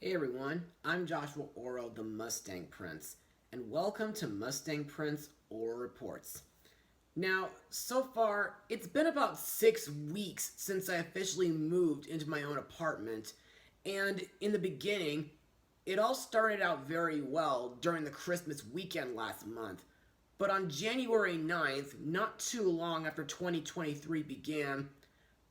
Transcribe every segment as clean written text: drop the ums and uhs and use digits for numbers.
Hey everyone, I'm Joshua Orro, the Mustang Prince, and welcome to Mustang Prince Orro Reports. Now, so far, it's been about 6 weeks since I officially moved into my own apartment, and in the beginning, it all started out very well during the Christmas weekend last month. But on January 9th, not too long after 2023 began,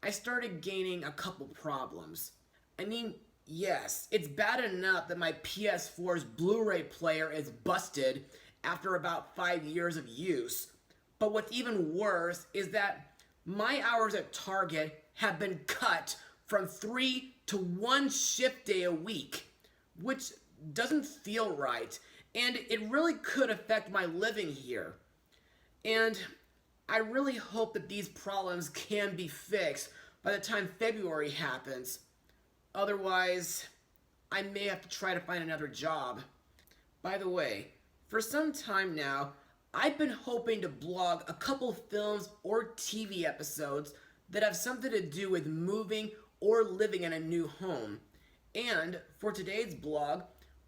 I started gaining a couple problems. I mean, yes, it's bad enough that my PS4's Blu-ray player is busted after about 5 years of use, but what's even worse is that my hours at Target have been cut from 3 to 1 shift day a week, which doesn't feel right, and it really could affect my living here. And I really hope that these problems can be fixed by the time February happens. Otherwise, I may have to try to find another job. By the way, for some time now, I've been hoping to blog a couple films or TV episodes that have something to do with moving or living in a new home. And for today's blog,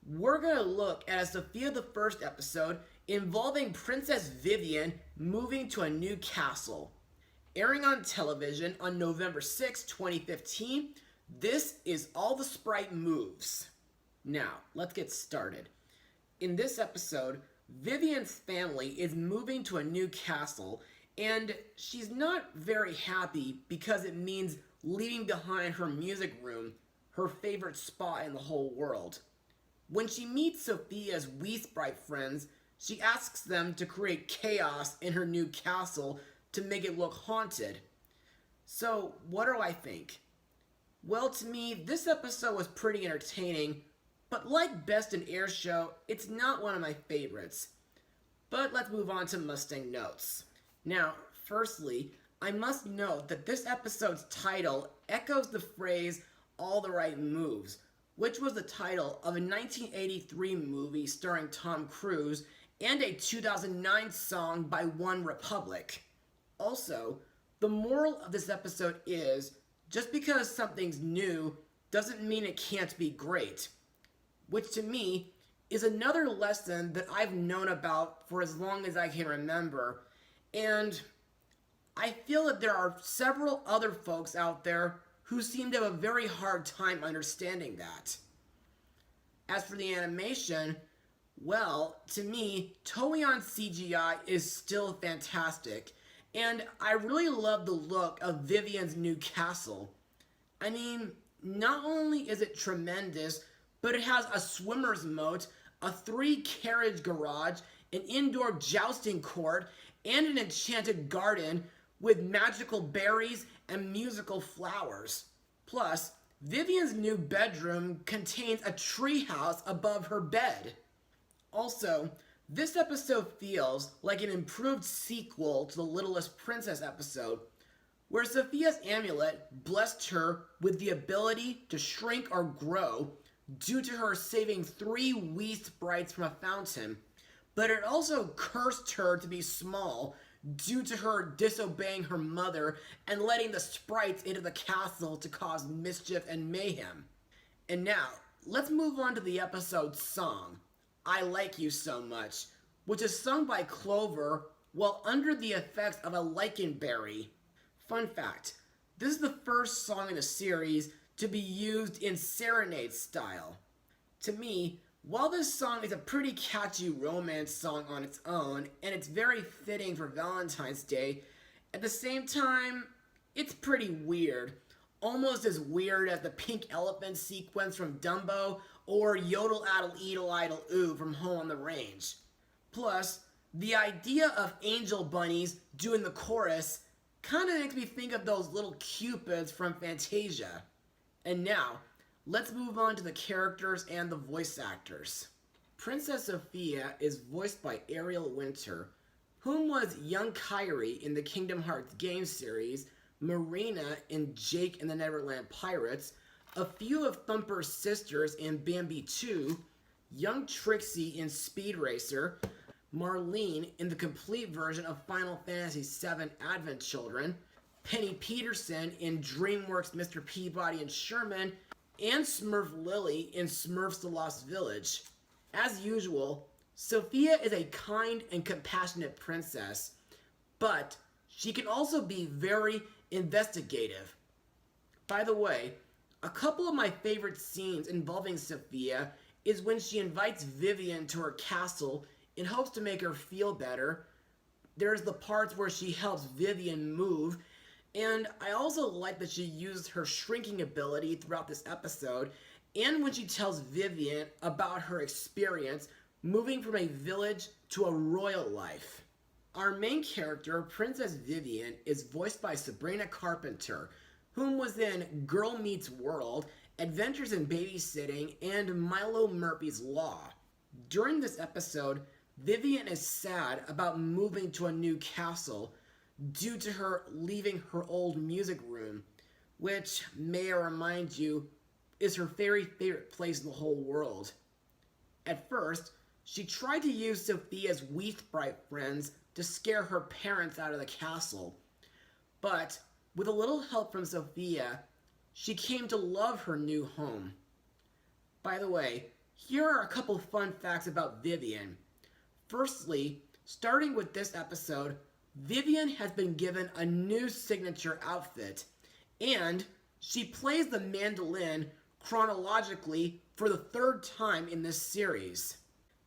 we're going to look at a Sofia the First episode involving Princess Vivian moving to a new castle. Airing on television on November 6, 2015, this is All the Sprite Moves. Now, let's get started. In this episode, Vivian's family is moving to a new castle, and she's not very happy because it means leaving behind her music room, her favorite spot in the whole world. When she meets Sofia's Wii Sprite friends, she asks them to create chaos in her new castle to make it look haunted. So, what do I think? Well, to me, this episode was pretty entertaining, but like Best in Air Show, it's not one of my favorites. But let's move on to Mustang notes. Now, firstly, I must note that this episode's title echoes the phrase, all the right moves, which was the title of a 1983 movie starring Tom Cruise and a 2009 song by One Republic. Also, the moral of this episode is, just because something's new doesn't mean it can't be great. Which to me is another lesson that I've known about for as long as I can remember. And I feel that there are several other folks out there who seem to have a very hard time understanding that. As for the animation, well, to me, Toei on CGI is still fantastic. And I really love the look of Vivian's new castle. I mean, not only is it tremendous, but it has a swimmer's moat, a 3-carriage garage, an indoor jousting court, and an enchanted garden with magical berries and musical flowers. Plus, Vivian's new bedroom contains a treehouse above her bed. Also, this episode feels like an improved sequel to the Littlest Princess episode, where Sofia's amulet blessed her with the ability to shrink or grow due to her saving 3 Wii Sprites from a fountain, but it also cursed her to be small due to her disobeying her mother and letting the sprites into the castle to cause mischief and mayhem. And now, let's move on to the episode's song, I Like You So Much, which is sung by Clover while under the effects of a lichen berry. Fun fact, this is the first song in the series to be used in serenade style. To me, while this song is a pretty catchy romance song on its own, and it's very fitting for Valentine's Day, at the same time, it's pretty weird. Almost as weird as the pink elephant sequence from Dumbo or Yodel Addle Edel Idle Ooh from Home on the Range. Plus, the idea of angel bunnies doing the chorus kinda makes me think of those little cupids from Fantasia. And now, let's move on to the characters and the voice actors. Princess Sofia is voiced by Ariel Winter, whom was young Kairi in the Kingdom Hearts game series, Marina in Jake and the Neverland Pirates, a few of Thumper's sisters in Bambi 2, young Trixie in Speed Racer, Marlene in the complete version of Final Fantasy VII Advent Children, Penny Peterson in DreamWorks' Mr. Peabody and Sherman, and Smurf Lily in Smurfs the Lost Village. As usual, Sofia is a kind and compassionate princess, but she can also be very investigative. By the way, a couple of my favorite scenes involving Sofia is when she invites Vivian to her castle in hopes to make her feel better. There's the parts where she helps Vivian move, and I also like that she used her shrinking ability throughout this episode, and when she tells Vivian about her experience moving from a village to a royal life. Our main character, Princess Vivian, is voiced by Sabrina Carpenter, whom was in Girl Meets World, Adventures in Babysitting, and Milo Murphy's Law. During this episode, Vivian is sad about moving to a new castle due to her leaving her old music room, which, may I remind you, is her very favorite place in the whole world. At first, she tried to use Sofia's Wii Sprite friends to scare her parents out of the castle, but with a little help from Sofia, she came to love her new home. By the way, here are a couple fun facts about Vivian. Firstly, starting with this episode, Vivian has been given a new signature outfit, and she plays the mandolin chronologically for the third time in this series.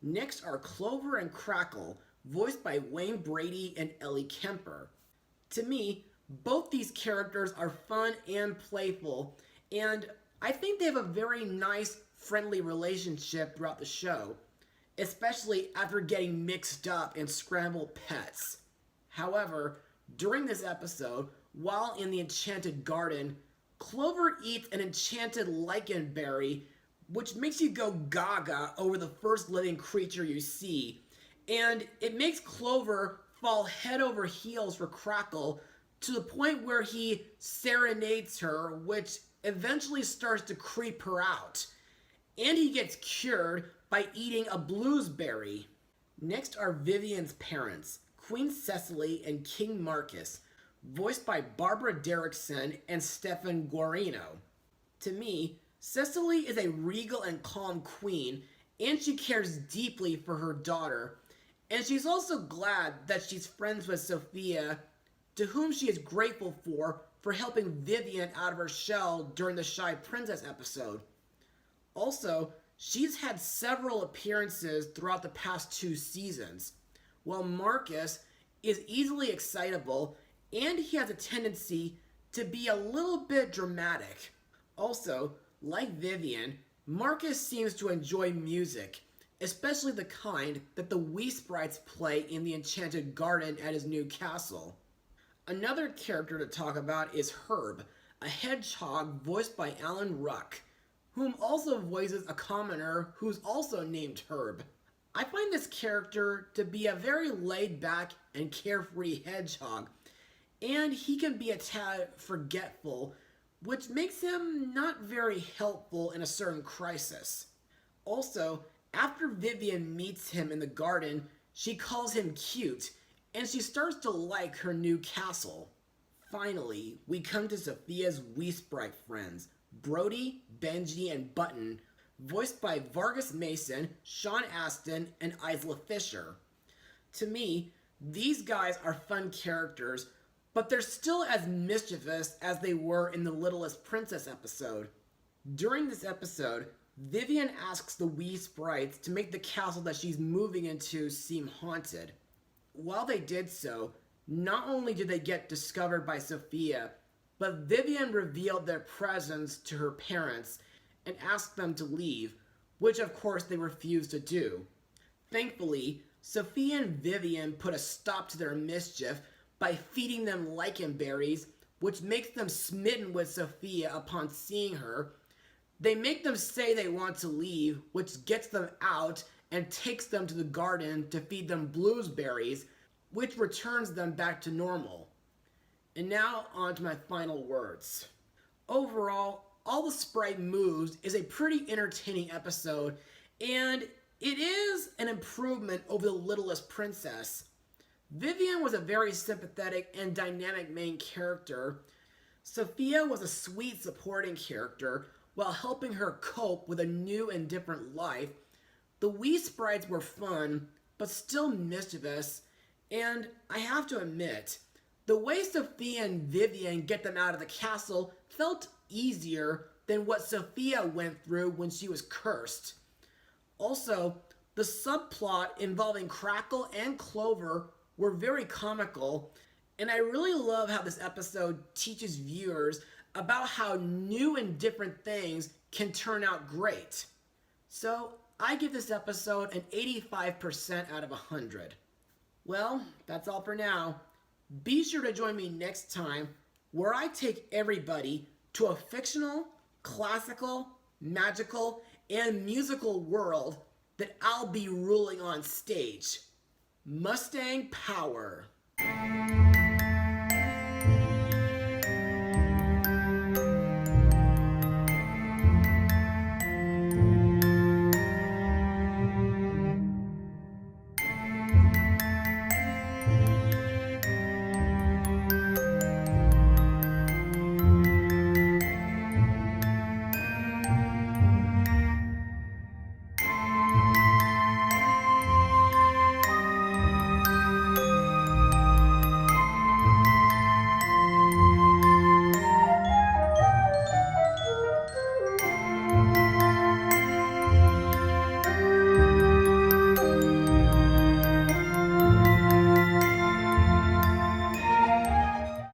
Next are Clover and Crackle, voiced by Wayne Brady and Ellie Kemper. To me, both these characters are fun and playful, and I think they have a very nice, friendly relationship throughout the show, especially after getting mixed up in scrambled pets. However, during this episode, while in the Enchanted Garden, Clover eats an enchanted lichen berry, which makes you go gaga over the first living creature you see, and it makes Clover fall head over heels for Crackle to the point where he serenades her, which eventually starts to creep her out, and he gets cured by eating a bluesberry. Next are Vivian's parents, Queen Cecily and King Marcus, voiced by Barbara Derrickson and Stefan Guarino. To me, Cecily is a regal and calm queen, and she cares deeply for her daughter, and she's also glad that she's friends with Sofia, to whom she is grateful for helping Vivian out of her shell during the Shy Princess episode. Also, she's had several appearances throughout the past 2 seasons, while Marcus is easily excitable, and he has a tendency to be a little bit dramatic. Also, like Vivian, Marcus seems to enjoy music, especially the kind that the Wii Sprites play in the Enchanted Garden at his new castle. Another character to talk about is Herb, a hedgehog voiced by Alan Ruck, whom also voices a commoner who's also named Herb. I find this character to be a very laid-back and carefree hedgehog, and he can be a tad forgetful, which makes him not very helpful in a certain crisis. Also, after Vivian meets him in the garden, she calls him cute, and she starts to like her new castle. Finally, we come to Sofia's Wii Sprite friends, Brody, Benji, and Button, voiced by Vargas Mason, Sean Astin, and Isla Fisher. To me, these guys are fun characters, but they're still as mischievous as they were in the Littlest Princess episode. During this episode, Vivian asks the Wii Sprites to make the castle that she's moving into seem haunted. While they did so, not only did they get discovered by Sofia, but Vivian revealed their presence to her parents and asked them to leave, which of course they refused to do. Thankfully, Sofia and Vivian put a stop to their mischief by feeding them lichen berries, which makes them smitten with Sofia upon seeing her. They make them say they want to leave, which gets them out and takes them to the garden to feed them blueberries, which returns them back to normal. And now on to my final words. Overall, All the Sprite Moves is a pretty entertaining episode, and it is an improvement over The Littlest Princess. Vivian was a very sympathetic and dynamic main character. Sofia was a sweet supporting character, while helping her cope with a new and different life. The Wii sprites were fun, but still mischievous, and I have to admit, the way Sofia and Vivian get them out of the castle felt easier than what Sofia went through when she was cursed. Also, the subplot involving Crackle and Clover were very comical, and I really love how this episode teaches viewers about how new and different things can turn out great. So, I give this episode an 85% out of 100. Well, that's all for now. Be sure to join me next time where I take everybody to a fictional, classical, magical, and musical world that I'll be ruling on stage. Mustang Power.